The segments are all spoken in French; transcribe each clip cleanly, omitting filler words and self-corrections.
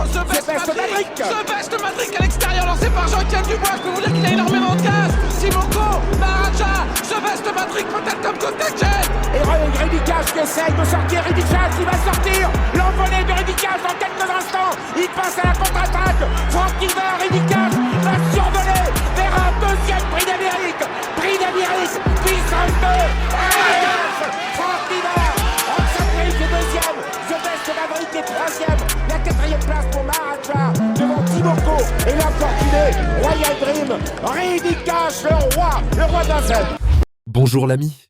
The Best Matrix à l'extérieur, lancé par Jean-Étienne Dubois. Je peux vous dire qu'il a énormément de gaz. Simoko, Maharaja, The Best Matrix peut-être comme contact. Et Ridicage qui essaye de sortir. Ridicage qui va sortir. L'envolée de Ridicage dans quelques instants. Il passe à la contre-attaque. Franck Niver, Ridicage va survoler vers un deuxième prix d'Amérique. Prix d'Amérique, puissance 2. Franck Niver, Oxenbridge est deuxième. The Best Maverick est troisième. La quatrième place pour Maharaja devant Timoko et l'infortuné Royal Dream. Ridicage, le roi de Vincennes. Bonjour l'ami.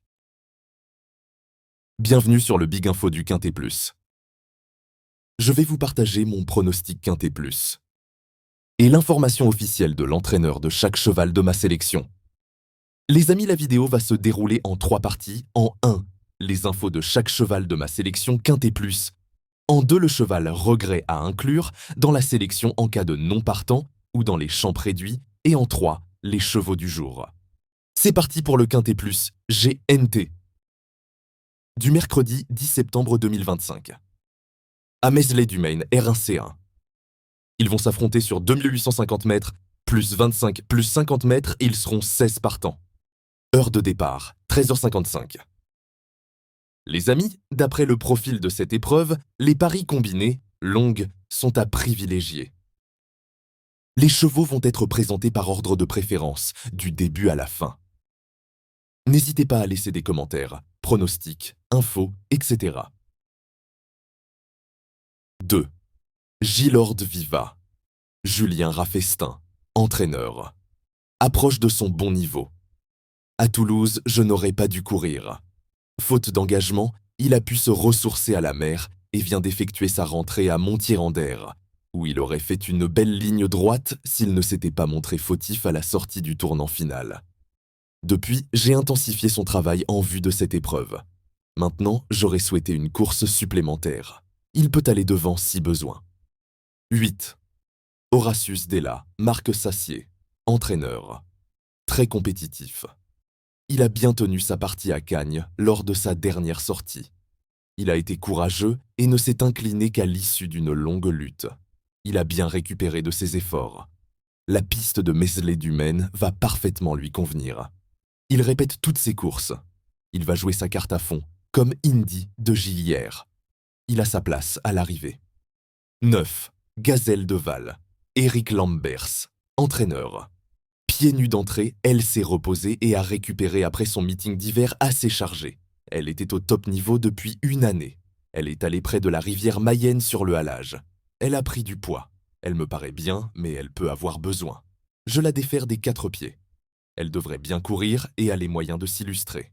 Bienvenue sur le Big Info du Quintet Plus. Je vais vous partager mon pronostic Quintet Plus et l'information officielle de l'entraîneur de chaque cheval de ma sélection. Les amis, la vidéo va se dérouler en 3 parties. En 1, les infos de chaque cheval de ma sélection Quintet Plus. En 2, le cheval regret à inclure dans la sélection en cas de non partant ou dans les champs préduits. Et en 3, les chevaux du jour. C'est parti pour le Quintet Plus GNT. Du mercredi 10 septembre 2025. À Meslay-du-Maine, R1C1. Ils vont s'affronter sur 2850 mètres, plus 25, plus 50 mètres, et ils seront 16 partants. Heure de départ, 13h55. Les amis, d'après le profil de cette épreuve, les paris combinés, longues, sont à privilégier. Les chevaux vont être présentés par ordre de préférence, du début à la fin. N'hésitez pas à laisser des commentaires, pronostics, infos, etc. 2. Gilord Viva. Julien Raffestin, entraîneur. Approche de son bon niveau. À Toulouse, je n'aurais pas dû courir. Faute d'engagement, il a pu se ressourcer à la mer et vient d'effectuer sa rentrée à Montier-en-Der, où il aurait fait une belle ligne droite s'il ne s'était pas montré fautif à la sortie du tournant final. Depuis, j'ai intensifié son travail en vue de cette épreuve. Maintenant, j'aurais souhaité une course supplémentaire. Il peut aller devant si besoin. 8. Horatius Della, Marc Sassier, entraîneur. Très compétitif. Il a bien tenu sa partie à Cagnes lors de sa dernière sortie. Il a été courageux et ne s'est incliné qu'à l'issue d'une longue lutte. Il a bien récupéré de ses efforts. La piste de Meslay-du-Maine va parfaitement lui convenir. Il répète toutes ses courses. Il va jouer sa carte à fond, comme Indy de Gillière. Il a sa place à l'arrivée. 9. Gazelle de Val, Éric Lambers, entraîneur. Pieds nus d'entrée, elle s'est reposée et a récupéré après son meeting d'hiver assez chargé. Elle était au top niveau depuis 1 année. Elle est allée près de la rivière Mayenne sur le halage. Elle a pris du poids. Elle me paraît bien, mais elle peut avoir besoin. Je la défère des 4 pieds. Elle devrait bien courir et a les moyens de s'illustrer.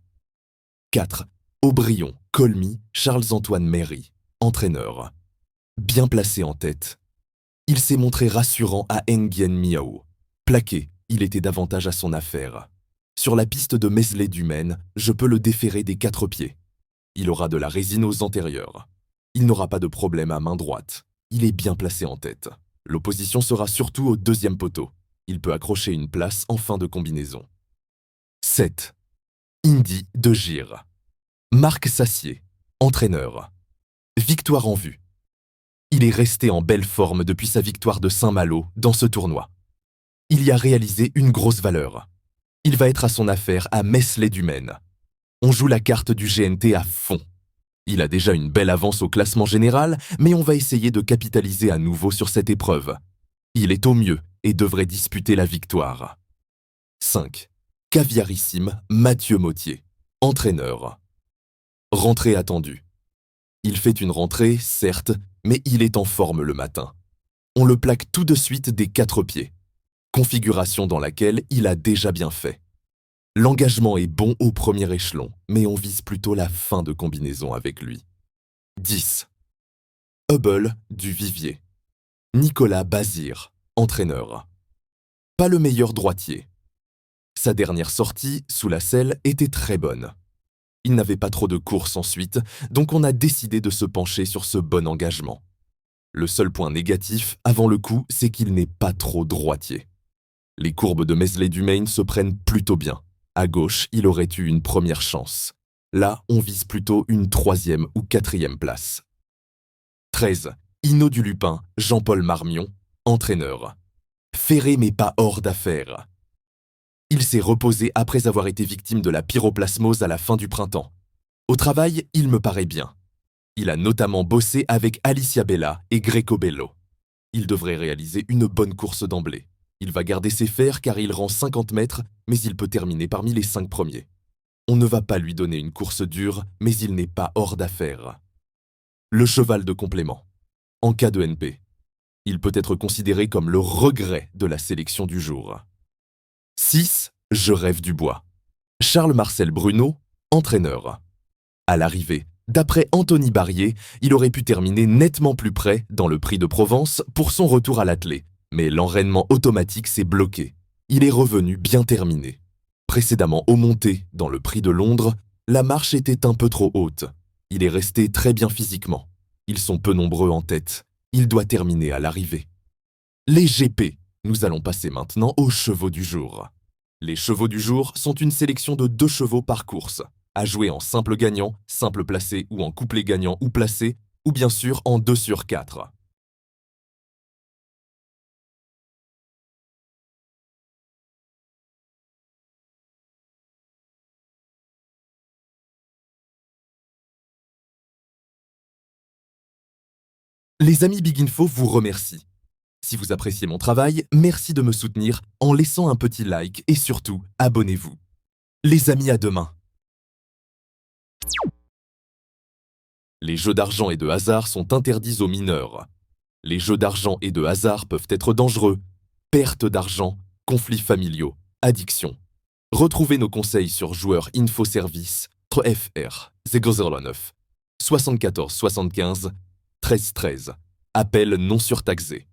4. Aubryon, Colmy, Charles-Antoine Méry, entraîneur. Bien placé en tête. Il s'est montré rassurant à Nguyen Miao. Plaqué, il était davantage à son affaire. Sur la piste de Meslay-du-Maine, je peux le déférer des 4 pieds. Il aura de la résine aux antérieurs. Il n'aura pas de problème à main droite. Il est bien placé en tête. L'opposition sera surtout au 2e poteau. Il peut accrocher une place en fin de combinaison. 7. Indy de Gire. Marc Sassier, entraîneur. Victoire en vue. Il est resté en belle forme depuis sa victoire de Saint-Malo dans ce tournoi. Il y a réalisé une grosse valeur. Il va être à son affaire à Meslay-du-Maine. On joue la carte du GNT à fond. Il a déjà une belle avance au classement général, mais on va essayer de capitaliser à nouveau sur cette épreuve. Il est au mieux et devrait disputer la victoire. 5. Caviarissime Mathieu Mottier, entraîneur. Rentrée attendue. Il fait une rentrée, certes, mais il est en forme le matin. On le plaque tout de suite des 4 pieds. Configuration dans laquelle il a déjà bien fait. L'engagement est bon au premier échelon, mais on vise plutôt la fin de combinaison avec lui. 10. Hubble du Vivier. Nicolas Bazir, entraîneur. Pas le meilleur droitier. Sa dernière sortie, sous la selle, était très bonne. Il n'avait pas trop de courses ensuite, donc on a décidé de se pencher sur ce bon engagement. Le seul point négatif, avant le coup, c'est qu'il n'est pas trop droitier. Les courbes de Meslay-du-Maine se prennent plutôt bien. À gauche, il aurait eu une première chance. Là, on vise plutôt une 3e ou 4e place. 13. Hinault du Lupin, Jean-Paul Marmion, entraîneur. Ferré mais pas hors d'affaire. Il s'est reposé après avoir été victime de la pyroplasmose à la fin du printemps. Au travail, il me paraît bien. Il a notamment bossé avec Alicia Bella et Greco Bello. Il devrait réaliser une bonne course d'emblée. Il va garder ses fers car il rend 50 mètres, mais il peut terminer parmi les 5 premiers. On ne va pas lui donner une course dure, mais il n'est pas hors d'affaire. Le cheval de complément. En cas de NP, il peut être considéré comme le regret de la sélection du jour. 6. Je rêve du bois. Charles-Marcel Bruno, entraîneur. À l'arrivée, d'après Anthony Barrier, il aurait pu terminer nettement plus près dans le Prix de Provence pour son retour à l'attelé, mais l'enrainement automatique s'est bloqué. Il est revenu bien terminé. Précédemment au monté dans le Prix de Londres, la marche était un peu trop haute. Il est resté très bien physiquement. Ils sont peu nombreux en tête. Il doit terminer à l'arrivée. Les GP. Nous allons passer maintenant aux chevaux du jour. Les chevaux du jour sont une sélection de 2 chevaux par course, à jouer en simple gagnant, simple placé ou en couplet gagnant ou placé, ou bien sûr en 2/4. Les amis Big Info vous remercient. Si vous appréciez mon travail, merci de me soutenir en laissant un petit like et surtout, abonnez-vous. Les amis, à demain. Les jeux d'argent et de hasard sont interdits aux mineurs. Les jeux d'argent et de hasard peuvent être dangereux. Perte d'argent, conflits familiaux, addiction. Retrouvez nos conseils sur Joueurs Info Service, FR, 009, 74 75, 13 13. Appel non surtaxé.